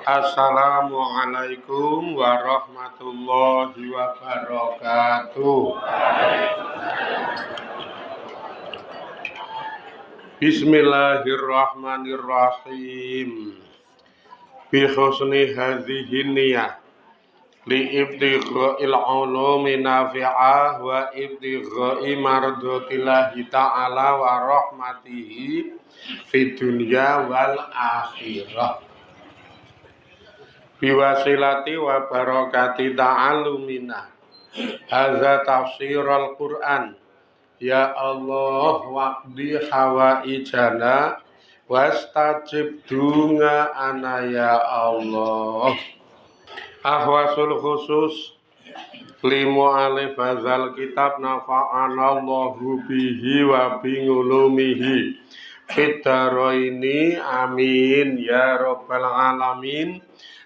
Assalamualaikum warahmatullahi wabarakatuh. Bismillahirrahmanirrahim. Bi husni hadhihi niyah li ibtigha'il ulumi nafi'ah wa ibtigha'i mardatillahi ta'ala wa rahmatihi fid dunya wal akhirah. Biwasilati wa barakati ta'alumina hadza tafsirul Qur'an. Ya Allah waqdi hawaijana wastajib dunga ana ya Allah. Ahwasul khusus limu alif hazal kitab nafa'anallahu bihi wa bingulumihi fitaraini amin ya rabbal alamin.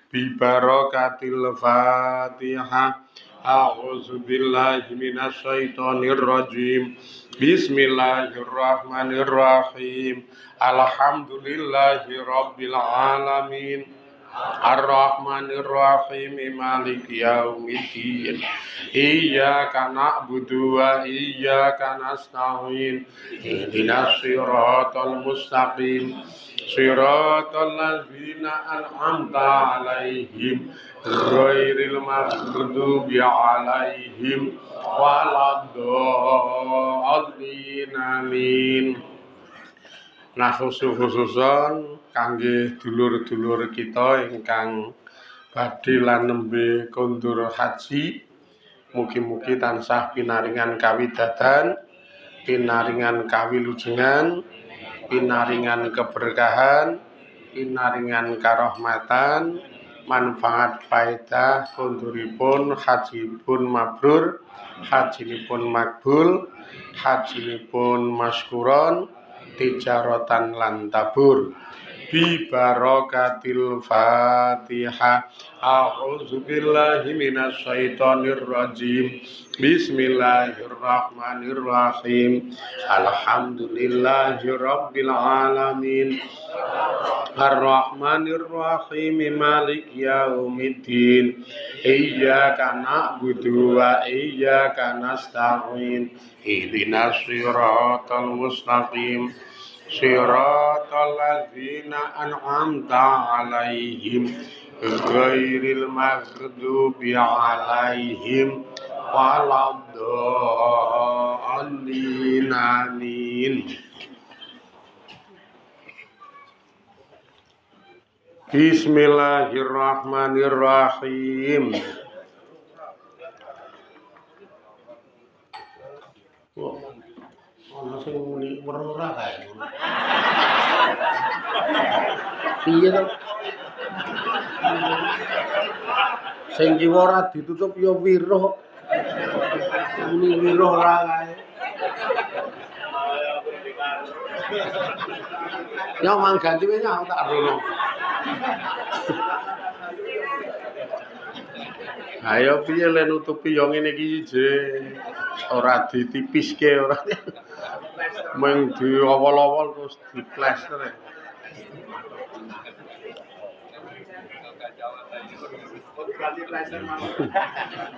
Bibarakatil Fatihah. A'udzu billahi minasyaitonir rajim. Bismillahirrahmanirrahim. Alhamdulillahi rabbil alamin. Ar-Rahmanir-Rahim Maliki yaumiddin. Iyyaka na'budu wa iyyaka nasta'in. Ihdinas siratal mustaqim. Siratal ladzina an'amta 'alaihim ghairil maghdubi 'alaihim waladdallin. Amin. Nah, khususan kangge dulur-dulur kita ingkang badhe lan nembe kondur haji, mugi-mugi tansah pinaringan kawidadan, pinaringan kawilujengan, pinaringan keberkahan, pinaringan karahmatan, manfaat faedah konduripun hajipun mabrur, hajinipun makbul, hajinipun maskuron, tijaratan lan tabur. Bi barakatil Fatihah. A'udzu billahi minasyaitonir rajim. Bismillahirrahmanirrahim. Alhamdulillahi rabbil alamin. Ar-Rahmanir-Rahim Maliki yaumiddin. Iyyaka na'budu wa iyyaka nasta'in. Ihdinas siratal mustaqim. Siratal ladzina an'amta 'alaihim ghairil maghdubi 'alaihim waladdallin. Amin. Bismillahirrahmanirrahim. Ana sing muni ora kae. Piye to? Sing kiwa ora ditutup ya wiruh. Muni wiruh ora kae. Ya mang ganti wis tak rono. Ayo piye le nutupi yo ngene iki je. Ora ditipiske ora. Meng diowol-owol terus diplester.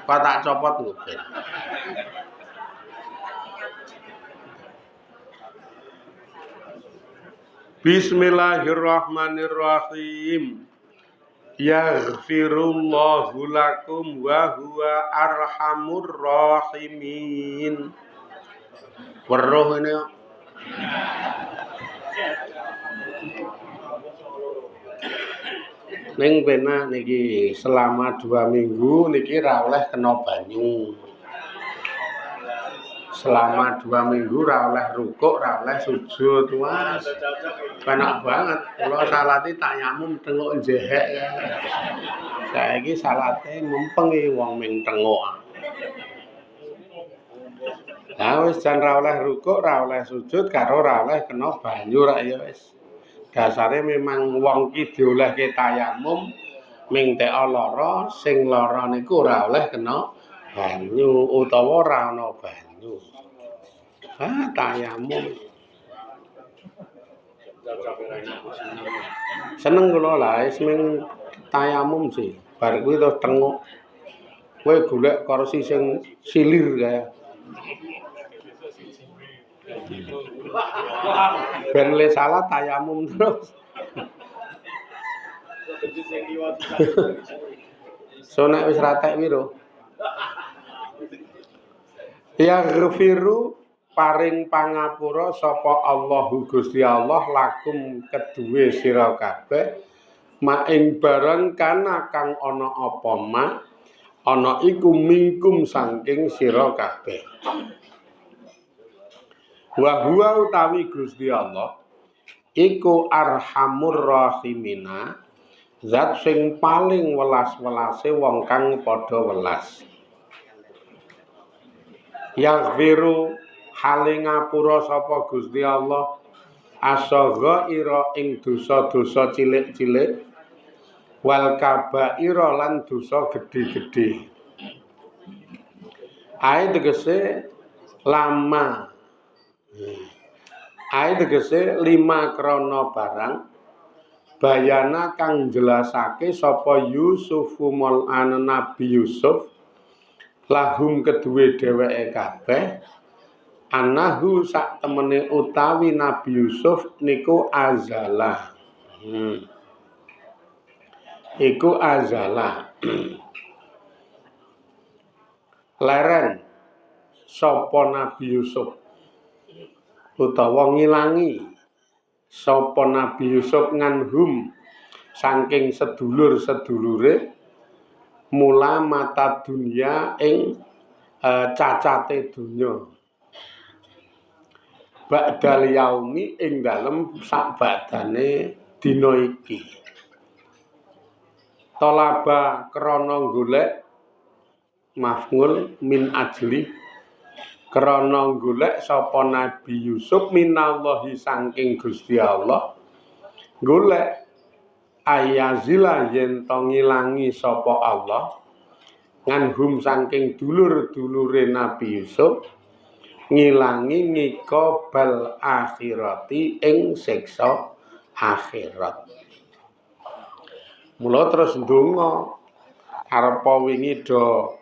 Pak tak copot lho. Bismillahirrahmanirrahim. Yaghfirullahu lakum wa huwa arhamur rahimin. Weruh ini kok. Ning penak niki selama 2 minggu niki ra oleh kena banyu. Selama 2 minggu ra oleh rukuk, ra oleh sujud, Mas. Penak banget. Kula salate tayamum tengok njehek. Saiki salate mumpeng iki wong ming tengok. Lah wis jan ra oleh rukuk, ra oleh sujud, karo ra oleh kena banyu rak ya wis. Dasare memang wong ki diolehke tayamum ming tek lara, sing lara niku ora oleh kena banyu utawa ora ana banyu. Tayamum. Seneng kula lah wis ming tayamum sih. Bar kuwi terus tengok. Kowe golek kursi sing silir kae. Ben le salah tayamum terus. So nek wis ratek piro? Ya ghafiru paring pangapura sapa Allahu Gusti Allah lakum keduwe sira kabeh maing barang kana kang ana apa ma ana iku mingkum saking sira kabeh. Wa huwa utawi Gusti Allah iku arhamur rahimina zat sing paling welas-welase wong kang padha welas. Yaghfiru hale ngapura sapa Gusti Allah asagha ira ing dosa-dosa cilik-cilik wal kabaira lan dosa gedhe-gedhe. Ae tegese lama. Ae tegese 5 krana barang bayana kang jelasake sapa Yusufu mul'ana Nabi Yusuf lahum keduwe dheweke kabeh anahu sak temene utawi Nabi Yusuf niku azalah. Iku azalah. Leren sapa Nabi Yusuf utawa ngilangi sapa Nabi Yusuf nganhum saking sedulur-sedulure mula mata dunia ing cacate dunya ba'dal yaumi ing dalem sakbadane dina iki talaba krana golek maf'ul min ajli krana golek sapa Nabi Yusuf minallahi saking Gusti Allah golek ayazila yen to ngilangi sapa Allah nganhum saking dulur-dulure Nabi Yusuf ngilangi ngikobal akhirati ing siksa akhirat. Mula terus ndonga arep wingi do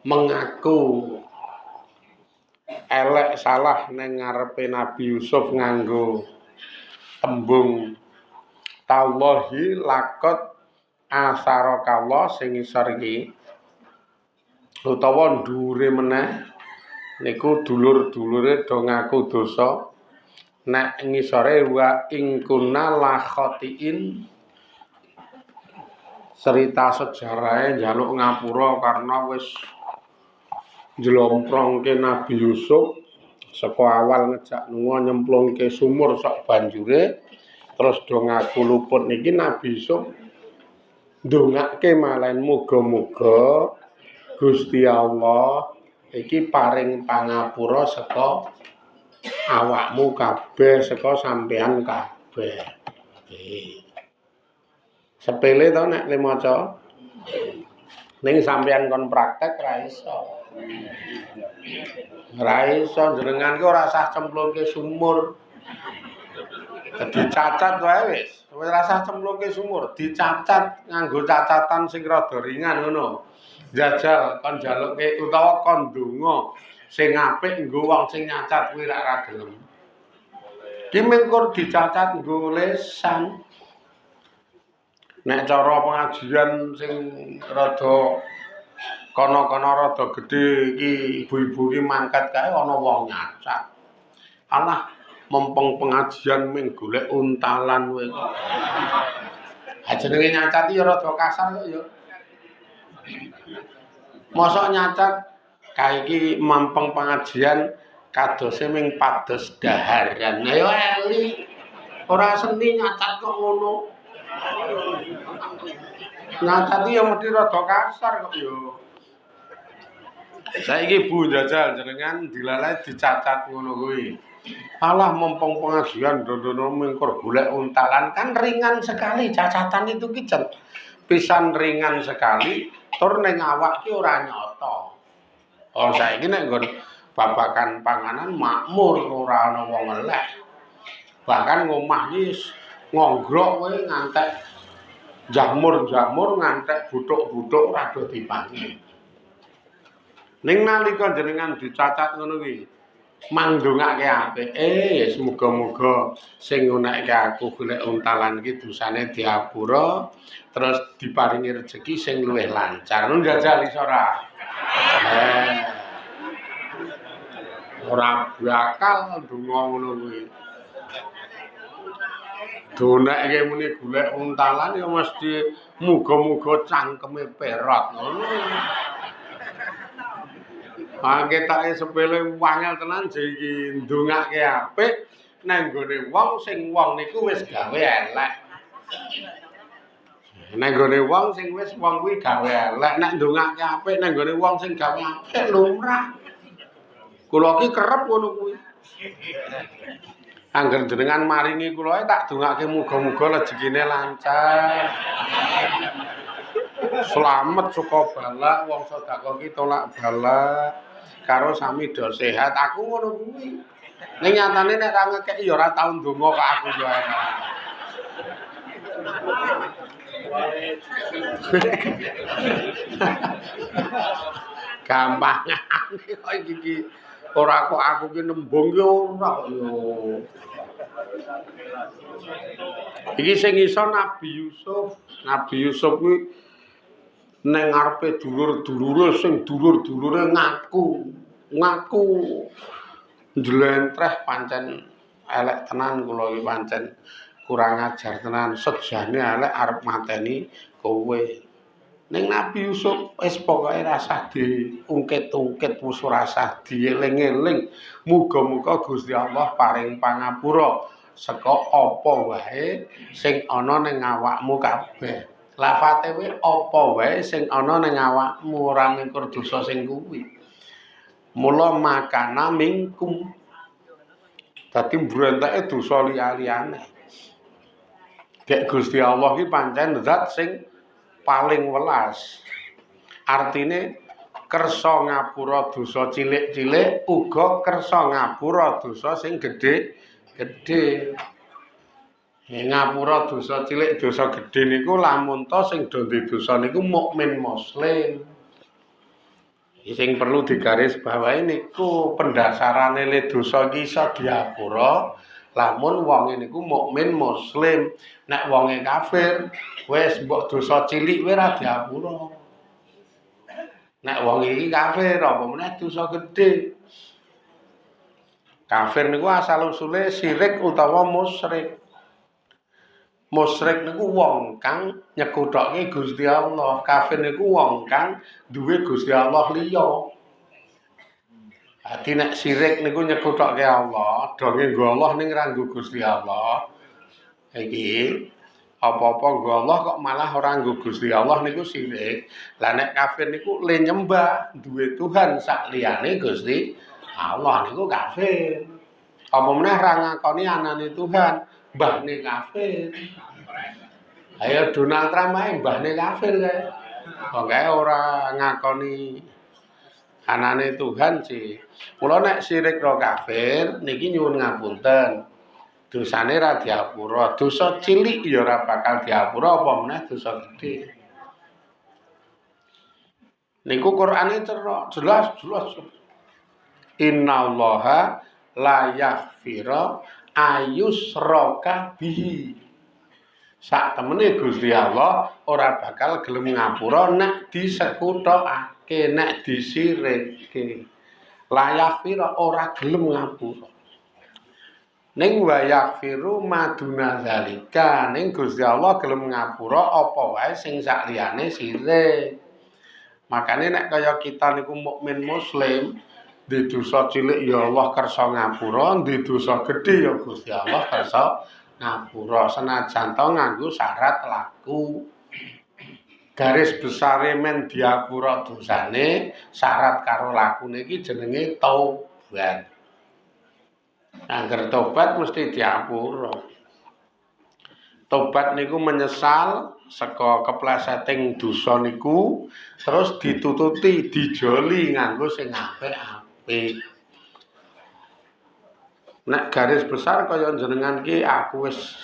mengaku elek salah ning ngarepe Nabi Yusuf nganggo tembung tallahi lakot asarakallah sing isor iki utawa dhuwure meneh niku dulur-dulure do ngaku dosa nek ngisore wa ing kunna la khotiin cerita sejarahe njaluk ngapura karena wis njlomprongke Nabi Yusuf saka awal ngejak lunga nyemplungke sumur sak banjure terus do ngaku luput niki Nabi Yusuf ndongake malen muga-muga Gusti Allah iki paring pangapura saka awakmu kabeh saka sampean kabeh. Sepele to nek le maca ning sampean kon praktek ra iso. Ra iso jenengan ki ora usah cemplungke sumur. Dicacat wae wis. Wis ora usah cemplungke sumur, dicacat nganggo cacatan sing rada ringan ngono. Jajal kon jaluke utawa kon ndonga sing apik nggo wong sing nyacat kuwi ra gelem. Ki mengkur dicacat nggo lesan. Nek cara pengajian sing rada kono-kono rada gedhe iki ibu-ibu iki mangkat kae ana wong nyacat. Alah mempeng pengajian ming golek untalan kowe kok. Ha jenenge nyacat ya rada kasar kok ya. Mosok nyacat kae iki mampeng pengajian kadose ming pados daharan. Ayo eli. Ora seni nyacat kok ngono. Nyacat ya mesti rada kasar kok ya. Saiki Bu jajal jenengan dilalai dicacat ngono kuwi. Alah mumpung pengajian dodono mingkur golek untalan kan ringan sekali cacatan itu ki pisan ringan sekali tur ning awak ki ora nyata. Oh saiki nek nggon babakan panganan makmur ora ana wong elek. Bahkan ngomah iki ngonggrok kowe ngantek jamur-jamur ngantek buthuk-buthuk rada dipangi. Ning nalika jenengan dicacat ngono kuwi, mandongake apike, muga-muga sing ngunekke aku golek untalan iki dosane diapura, terus diparingi rejeki sing luwih lancar. Nun jajal iso ora? Ora bakal donga ngono kuwi. Donekke muni golek untalan ya mesti muga-muga cangkeme perot ngono. Ketake sepele wangel tenan iki ndongake apik nang gone wong sing wong niku wis gawe elek. Nang gone wong sing wis wong kuwi gawe elek, nek ndongake apik nang gone wong sing gawe apik lumrah. Kula ki kerep ngono kuwi. Angger jenengan maringi kula tak dongake muga-muga rejekine lancar. Slamet saka balak wong sedekah ki tolak balak. Karo sami do sehat aku ngono kuwi. Ning nyatane nek ra ngekeki ya ora tau ndonga kok aku yo. Gampang kok iki ora kok aku ki nembung yo ora yo. Iki sing iso Nabi Yusuf. Nabi Yusuf kuwi neng ngarepe dulur-dulure sing dulur-dulure ngaku njlentreh pancen elek tenan kula iki pancen kurang ajar tenan sejane elek arep mateni kowe ning Nabi Yusuf wis pokoke rasah diungkit-ungkit wis rasah dieling-eling muga-muga Gusti Allah paring pangapura saka apa wae sing ana ning awakmu kabeh. Lafate kuwi apa wae sing ana ning awakmu ora mingkur dosa sing kuwi. Mula makana mingkum. Dadi mbrenteke dosa liya-liyane. Dek Gusti Allah ki pancen zat sing paling welas. Artine kersa ngapura dosa cilik-cilik uga kersa ngapura dosa sing gedhe-gedhe. Ngapura dosa cilik dosa gedhe niku lamun to sing do ndek dosa niku mukmin muslim. Sing perlu digarisbawahi niku pendasarane le dosa iki iso diapura lamun wong niku mukmin muslim. Nek wonge kafir wis mbok dosa cilik wae ora diapura. Nek wong iki kafir apa meneh dosa gedhe. Kafir niku asal usule syirik utawa musyrik. Musyrik niku wong kang nyekuthoke Gusti Allah. Kafir niku wong kang duwe Gusti Allah liya. Dadi nek syirik niku nyekuthoke Allah, do nggo Allah ning ra nggo Gusti Allah. Iki apa-apa nggo Allah kok malah ora nggo Gusti Allah niku syirik. Lah nek kafir niku le nyembah duwe Tuhan sak liyane Gusti Allah niku kafir. Apa meneh ra ngakoni anane Tuhan, mbahne kafir. Ayo Donald Trump ae mbahne kafir kae. Kok kae ora ngakoni anane Tuhan sih. Mula nek syirik ro kafir niki nyuwun ngapunten. Dosane ra diapura, dosa cilik ya ora bakal diapura apa meneh dosa gedhe. Niku Qur'ane jelas. Innallaha la yaghfira ayusraka bihi. Sak temene Gusti Allah ora bakal gelem ngapura nek disekuthokake, nek disirikke. La yaghfira ora gelem ngapura. Ning wa yaghfiru maduna zalika, ning Gusti Allah gelem ngapura apa wae sing sak liyane sirik. Makane nek kaya kita niku mukmin muslim, di dosa cilik ya Allah kersa ngapura, di dosa gedhe ya Gusti Allah kersa ngapura senajan to nganggo syarat laku. Garis besare men diapura dosane, syarat karo lakune iki jenenge taubat. Angger tobat mesti diapura. Tobat niku menyesal saka kepleseting dosa niku terus ditututi, dijoli nganggo sing apik-apik. Nek garis besar kaya jenengan ki aku wis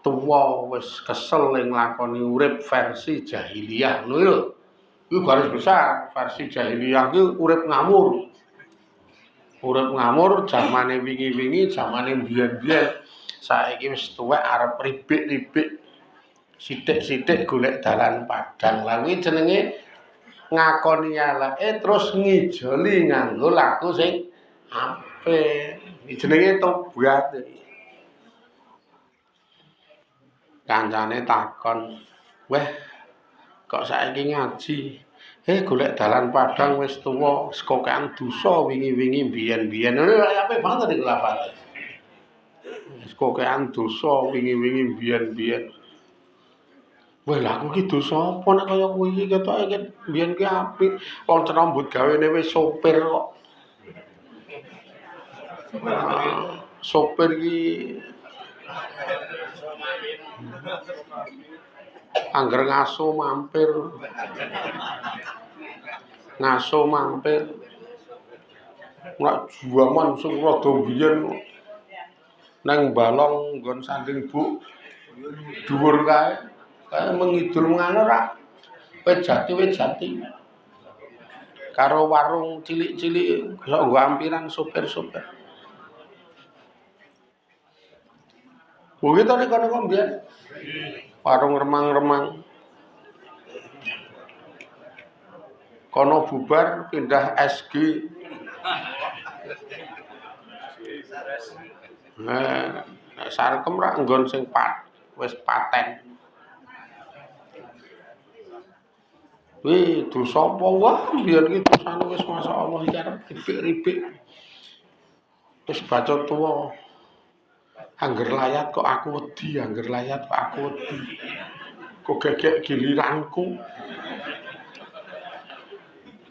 tuwa wis kesel ning nglakoni urip versi jahiliyah ngono lho. Iku garis besar versi jahiliyah iki urip ngamur. Urip ngamur zamane wingi-wingi, zamane biyen-biyen. Saiki wis tuwek arep ribik-ribik. Sithik-sithik golek dalan padhang. Lah kuwi jenenge ngakoni eleke terus ngijoli nganggo laku sing apik. Iki jenenge tobat. Kancane takon, "Weh, kok saiki ngaji? Golek dalan padhang wis tuwa, sekokean dosa wingi-wingi biyen-biyen." Ngono apik banget iki lafate. Sekokean dosa wingi-wingi biyen-biyen. Wah, lha aku iki dosa apa nek kaya kuwi iki ketoke iki biyen ki apik. Wong cerambut gawene wis sopir kok. Sopir ki angger ngaso mampir. Ngaso mampir. Nek juaman sing rada biyen nang balong nggon sanding buk dhuwur kae. Kae mengidul mengalor ra. Wejati. Karo warung cilik-cilik iso nggo ampiran sopir-sopir. Kuwi to nek kono mbiyen. Warung remang-remang. Kono bubar pindah SG. Sarkem ra nggon sing wis paten. Wih, dosa apa wah biyen iki dosane wis masyaallah iki arep ribik-ribik. Wis bacot tuwa. Angger layat kok aku wedi, Kok gegek giliranku.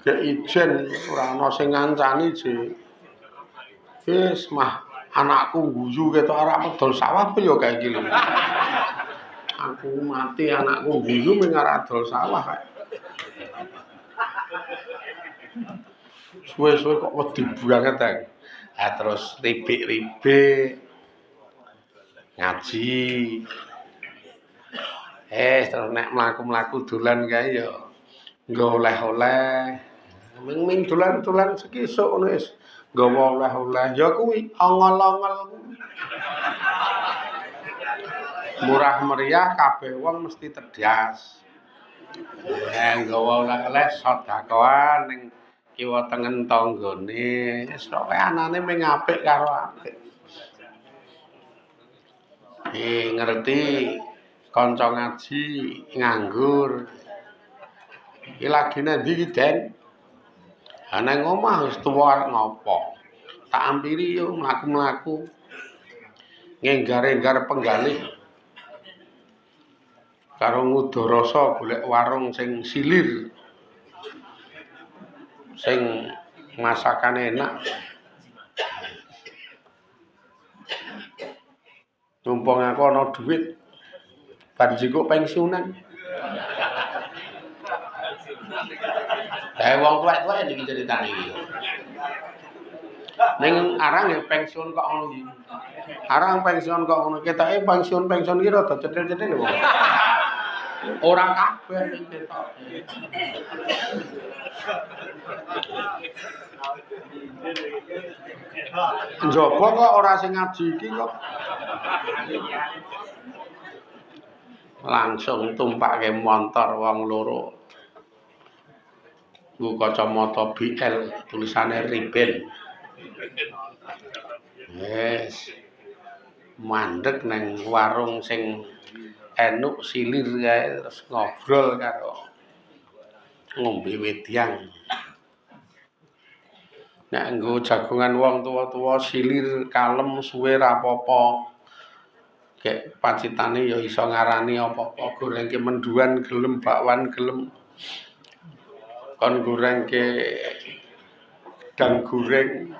Gek ijen ora ana sing ngancani je. Wis mah anakku guyu ketok arek medol sawah apa ya kae iki lho. Aku mati anakku guyu ming arek dol sawah kae. Suwe-suwe kok wedi banget ta. Terus ribik-ribik ngaji. Terus nek mlaku-mlaku dolan kae ya nggo oleh-oleh. Ming dolan-dolan sekisuk ngono wis nggawa oleh-oleh. Ya kuwi ongol-ongol kuwi. Murah meriah kabeh wong mesti tedas. Nggawa oleh-oleh sedekahan ning kiwa tengen tanggane. Wis kok anane ming apik karo apik. Ngerti kanca ngaji nganggur. Iki lagi nendi iki, Den? Nang omah wis tuwa arep ngopo? Tak ampiri yo mlaku-mlaku. Ngenggar-enggar penggalih. Karo ngudarasa golek warung sing silir. Sing masakane enak. Mumpung aku ana dhuwit. Bar njikuk pensiunan. Wong tuwek-tuwek iki ceritane iki. Ning arang ya pensiun kok ngono iki. Arang pensiun kok ngono ketoke pensiun iki rada cetil-cetil lho. Ora kabeh sing ketok. Njaba kok ora sing ngaji iki kok. Langsung tumpake montor wong loro. Nggo kacamata BL tulisane Riben. Mandek nang warung sing enuk silir kae terus ngobrol karo ngombe wedyang. Nek nggo jagongan wong tuwa-tuwa silir kalem suwe ra apa-apa. Gek pacitane ya iso ngarani apa-apa, gorengke menduan gelem, bakwan gelem. Kon gorengke dan goreng.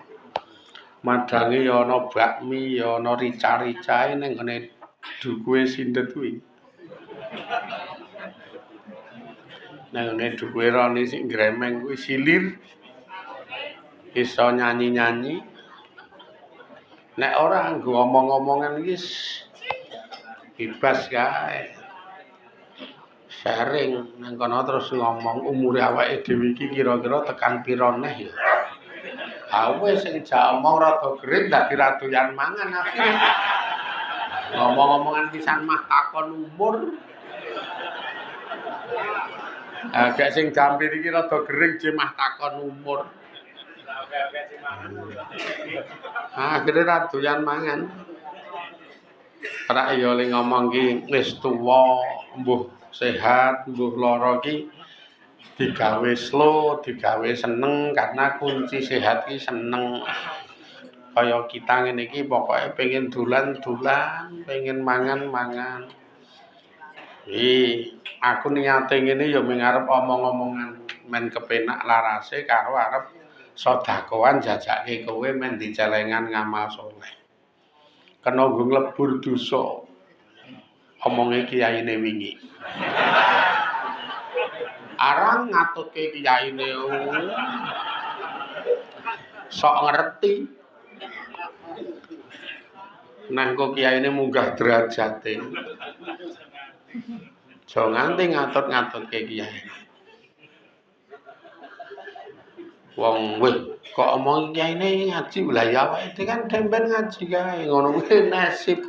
Madange ya ana bakmi, ya ana rica-ricae ning ngene dukuhe sindet kuwi. Nang ngene dukuhe rone sing gremeng kuwi silir. Iso nyanyi-nyanyi. Nek ora nggo omong-omongan iki bebas kae. Sharing nang kono terus ngomong umure awake dhewe iki kira-kira tekan pira neh ya. Ha wis sing jak omong rada gerit dadi ra doyan mangan akhire. Ngomong-ngomongan pisan mah takon umur. Agak sing dampir iki rada gering mah takon umur. Akhire ra doyan mangan. Ora ya le ngomong ki wis tuwa, mbuh sehat, mbuh lara ki digawe slow, digawe seneng karena kunci sehat ki seneng. Kaya kita ngene iki pokoke pengen dolan-dolan, pengen mangan-mangan. Aku niate ngene ya mengarep omong-omongan men kepenak larase karo arep sedekahan jajake kowe men dicelengan ngamal saleh. Kena nggo nglebur dosa. Omonge kiyaine wingi. Arang ngatutke kiyaine sok ngerti. Nang kok kiyaine munggah derajate. Jo nganti ngatut-ngatutke kiyaine. Wong weh kok omong kiyaine ngaji lha ya awake dhewe kan demben ngaji kae ngono kuwi nasib.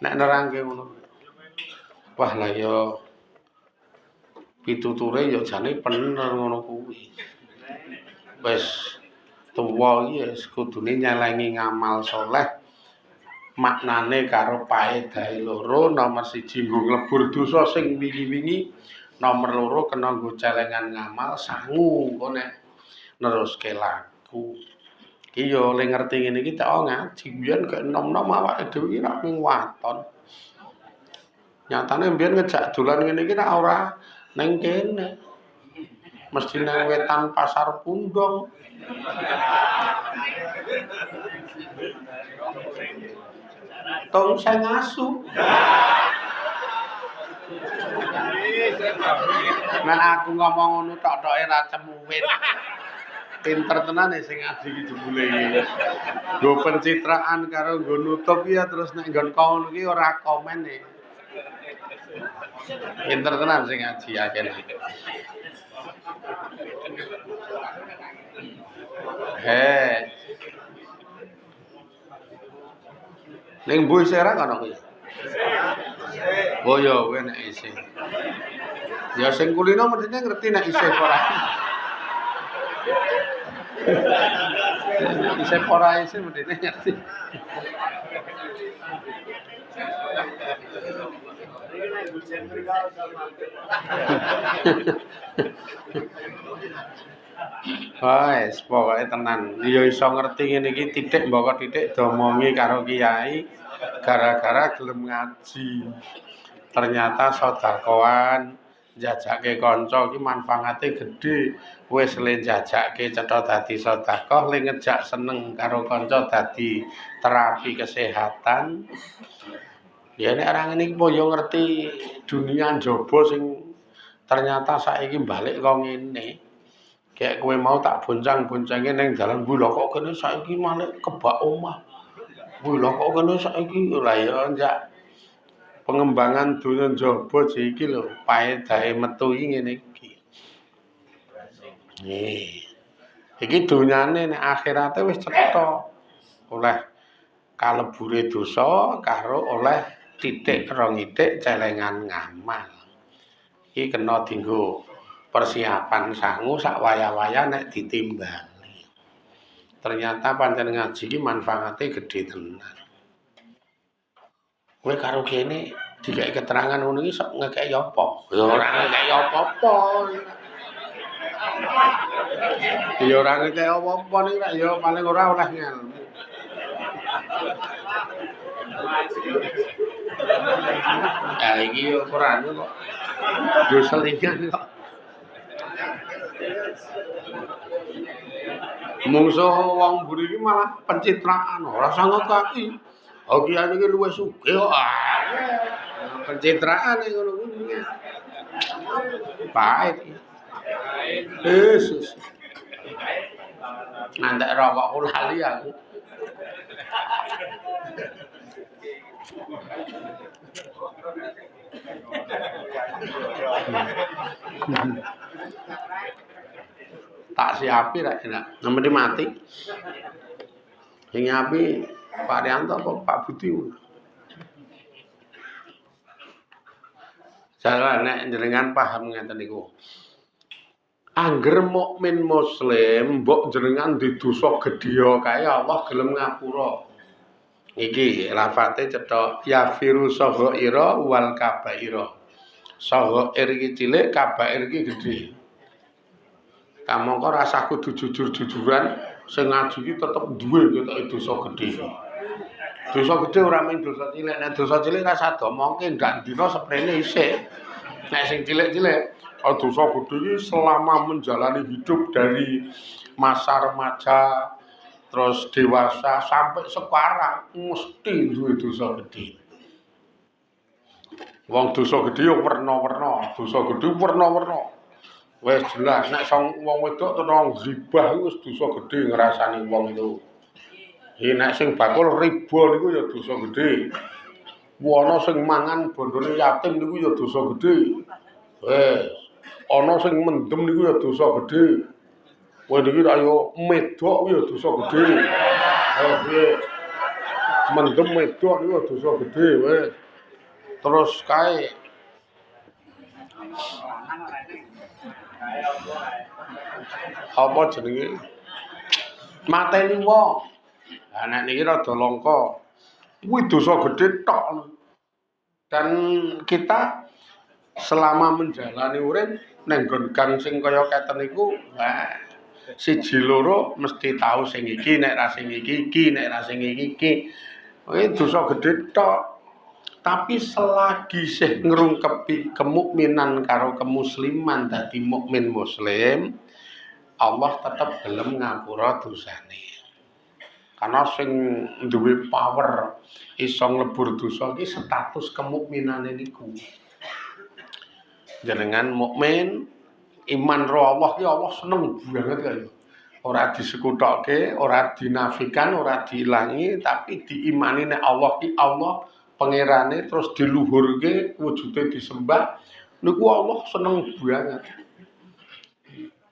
Nek nerangke ngono. Wah lah ya pituture ya jane bener ngono kuwi. Wis tuwa iki wis kudune nyelengi ngamal saleh. Maknane karo paedahe loro, nomor 1 nggo nglebur dosa sing wingi-wingi, nomor 2 kena nggo celengan ngamal sangu engko nek neruske laku. Iki ya le ngerti ngene iki tak ngaji biyen kok enom-enom awake dhewe iki rak mung waton. Nyatane mbiyen ngejak dolan ngene iki rak ora ning kene. Mesti nang wetan pasar Pundong. Tong sing asu. Nah aku ngomong ngono tok-toke ra cemuwit. Pinter tenan sing ngaji iki jebule iki. Nggo pencitraan karo nggo nutup ya terus nek nggon kono iki ora komen e. Pinter tenan sing ngaji akeh. Ning mbuh isih ora kono kuwi. Oh ya kowe nek isih. Ya sing kulino mestine ngerti nek isih ora. Isih ora isih mestine ngerti. Wes pokoke tenan. Ya iso ngerti ngene iki titik mbaka titik domongi karo kiai gara-gara gelem ngaji. Ternyata sedekahan njajake kanca iki manfaate gedhe. Wis le njajake cetha dadi sedekah, le ngejak seneng karo kanca dadi terapi kesehatan. Ya nek ora ngene iki po yo ngerti dunia njaba sing ternyata saiki balik kok ngene. Kayak kowe mau tak boncang-boncange ning dalan kuwi lho kok kene saiki malah kebak omah. Kuwi lho kok kene saiki lha ya njak pengembangan dunia njaba iki lho paedahe metu iki ngene iki. Iki dunyane nek akhirate wis cetha. Oleh kalebure dosa karo oleh titik rong titik celengan ngamal. Iki kena dienggo persiapan sangu sak waya-waya nek ditimbali. Ternyata pancen ngaji iki manfaate gedhe tenan. Kowe karo kene dikek keterangan ngono iki sok ngekeki apa? Ya ora ngekeki apa-apa. Ya ora ngekeki apa-apa ning rak ya paling ora oleh ngelmu. Ya iki yo ora anu kok. Yo selingan kok. Mungso wong mburi iki malah pencitraan, ora sangka kaki. Oh kiai iki luwih sugih kok. Pencitraan ngono kuwi. Pahit. Yesus. Ngantek rokok lali aku. Tak siapi rek enak. Nemeni mati. Sing nyapi Pak Rianto apa Pak Budi? Jalan nek jenengan paham ngeten niku. Angger mukmin muslim mbok jenengan di dosa gedhe kae Allah gelem ngapura. Iki lafate cethok yafiru saghaira wal kabaira. Saghair iki cilik, kabair iki gedhe. Kamangka rasah kudu jujur-jujuran sing ngaji iki tetep duwe ketoke dosa gedhe. Dosa gedhe ora mung dosa cilik, nek dosa cilik ra sadomongke ndak dina seprene isih. Nek sing cilik-cilik, dosa gedhe iki selama menjalani hidup dari masa remaja terus dewasa sampai sekarang mesti duwe dosa gedhe. Wong dosa gedhe yo werna-werna, dosa gedhe werna-werna. Wes jelas nek wong wedok terus ghibah iku wis dosa gedhe ngrasani wong itu. Nek sing bakul riba niku ya dosa gedhe. Ana sing mangan bondone yatim niku ya dosa gedhe. Wes ana sing mendem niku ya dosa gedhe. Wong iki ayo medok ya dosa gedhe. Piye? Mendem medok niku ya dosa gedhe wes. Terus kae apa jenenge? Mateni wong. Lah nek niki rada langka. Kuwi dosa gedhe tok. Dan kita selama menjalani urip nang nggon gang sing kaya keten niku, siji loro mesti tahu sing iki nek ra sing iki nek ra sing iki. Kuwi dosa gedhe tok. Tapi selagi sih ngrungkepi kemukminan karo kemusliman dadi mukmin muslim, Allah tetep gelem ngapura dosane. Karena sing duwe power iso nglebur dosa iki status kemukminane niku. Jenengan mukmin, iman ro Allah ki Allah seneng banget kaya. Ora disekutokke, ora dinafikan, ora diilangi, tapi diimani nek Allah ki Allah pangerane terus diluhurke wujude disembah niku Allah seneng banget.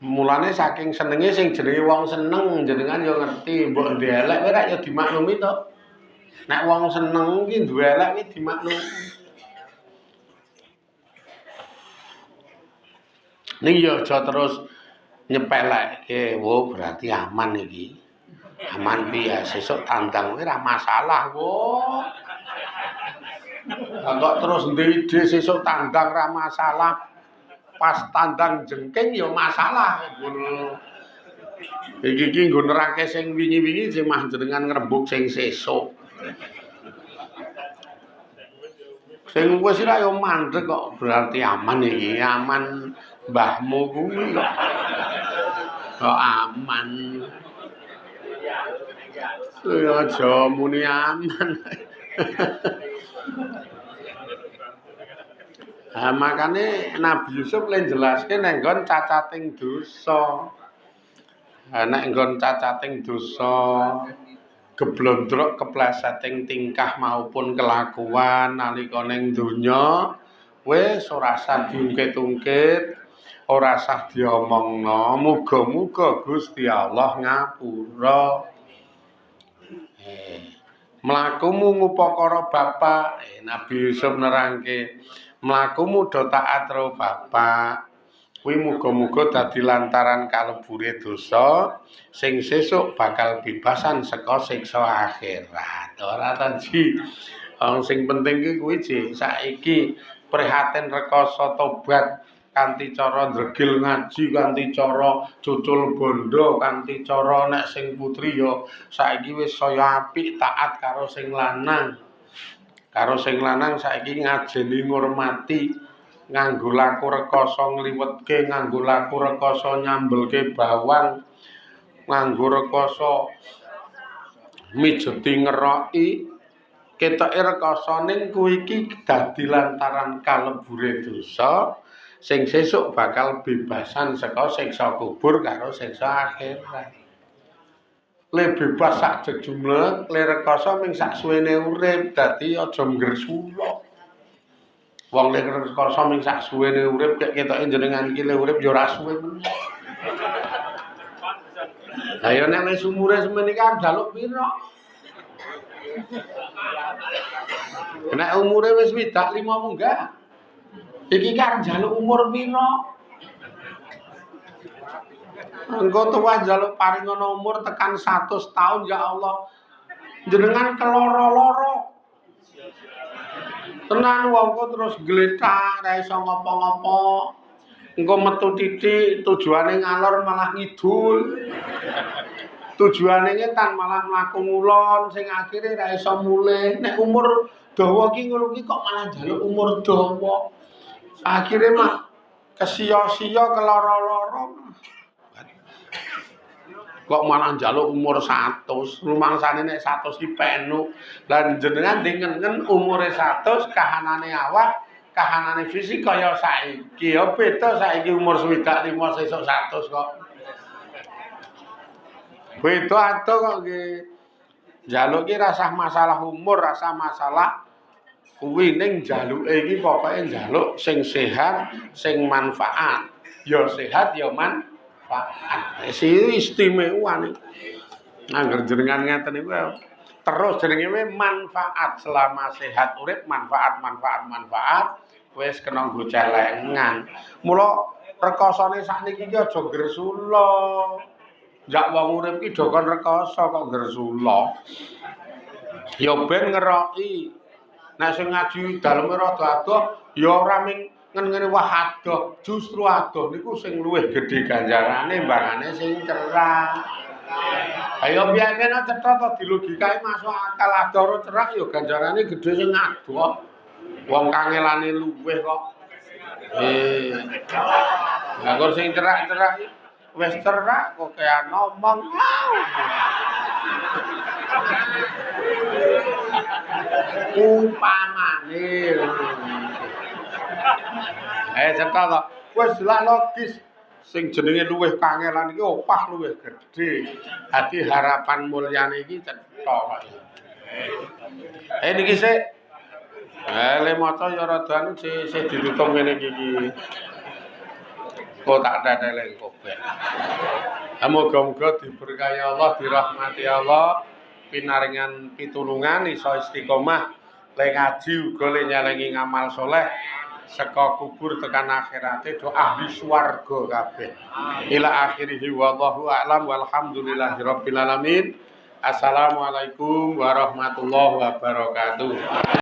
Mulane saking senenge sing jenenge wong seneng jenengan yo ngerti mbok ndek elek kowe rak yo dimaklumi to. Nek wong seneng ki duwe elek ki dimaklumi. Ning yo aja terus nyepelekke, wo berarti aman iki. Aman piye sesuk tandang kowe ora masalah, wo. Kok terus ndide sesuk tandang ra masalah. Pas tandang jengking ya masalah ngono. Iki nggo nerangke sing wingi-wingi sing mah jenengan ngrembug sing sesuk. Sing wis ora ya mandeg kok berarti aman iki, aman mbahmu kuwi kok aman. Ya aja muni aman. Makane Nabi Yusuf le jelaske nek nggon cacating dosa. Nek nggon cacating dosa, geblondrok kepleseting tingkah maupun kelakuan nalika ning donya, wis ora usah diungkit-ungkit, ora usah diomongno. Muga-muga Gusti Allah ngapura. Mlakumu ngupakara bapak, Nabi Yusuf nerangke. Mlakumu do taat karo bapak kuwi muga-muga dadi lantaran kalebure dosa sing sesuk bakal bebasan saka siksa akhirat. Ora ta Ji. Sing penting kuwi Ji, saiki prihatin rekoso tobat kanthi cara ndregil ngaji, kanthi cara cucul bondo, kanthi cara nek sing putri ya saiki wis saya apik taat karo sing lanang. Karo sing lanang saiki ngajeni ngurmati, nganggo laku rekoso ngliwetke, nganggo laku rekoso nyambelke bawang, nganggo rekoso mijeti ngeroki, ketoke rekosane kuwi iki dadi lantaran kalebure dosa sing sesuk bakal bebasan saka siksa kubur karo siksa akhirat. Le bebas sak jejumlek, le rekoso ming sak suwene urip, dadi aja nggersula. Wong lek rekoso ming sak suwene urip kek ketoke jenengan iki le urip ya ora suwe. Lah ya nek wis umure semene iki njaluk pira? Nek umure wis widak 5 munggah. Iki kan njaluk umur pira? Engko tuwa njaluk paring ana umur tekan 100 tahun ya Allah. Jenengan keloro-loro. Tenan wong kok terus gletak ra iso ngopo-ngopo. Engko metu titik tujuane ngalor malah ngidul. Tujuane ngetan malah mlaku ngulon sing akhire ra iso mulih. Nek umur dawa ki ngono ki kok malah njaluk umur dawa. Akhire mah kesia-sia keloro-loro. Kok malah njaluk umur 100. Rumangsane nek 100 ki penu. Lah jenengan dengen umure 100 kahanane awak, kahanane fisik kaya saiki. Ya beda saiki umur 25 sesuk 100 kok. Beda ado kok nggih. Njaluk ki rasah masalah umur, rasah masalah kuwi ning njaluke iki pokoke njaluk sing sehat, sing manfaat. Ya sehat ya manfaat. Istimewa nih. Angger jenengan ngeten niku terus jenenge manfaat selama sehat urip manfaat wis kena nggo celengan. Mula rekosane sakniki iki aja gresula. Jak wong urip ki do kon rekoso kok gresula. Ya ben ngeroki. Nek sing ngaji daleme rada adoh ya ora ming ngene wah adoh, justru adoh niku sing luwih gedhe ganjarane mbangane sing cerah. Ayo biyen cetha to dilogikae masuk akal adoh cerah ya ganjarane gedhe sing adoh. Wong kangelane luwih kok. Lah kok sing cerah-cerah wis cerah kok kaya ngomong. Umpamane cetha to. Wis lah logis sing jenenge luwih kangelan iki opah luwih gedhe. Dadi harapan mulyane iki cetha kok. Niki sik. Le maca ya rada anu sik ditutup ngene iki. Kok tak teteleng kobek. Muga-muga diberkahi Allah, dirahmati Allah, pinaringan pitulungan iso istiqomah le ngaji uga le nyelengi ngamal saleh. Seka kubur tekan akhirate do ahli swarga kabeh. Ila akhirih wallahu a'lam walhamdulillahirabbil alamin. Assalamualaikum warahmatullahi wabarakatuh.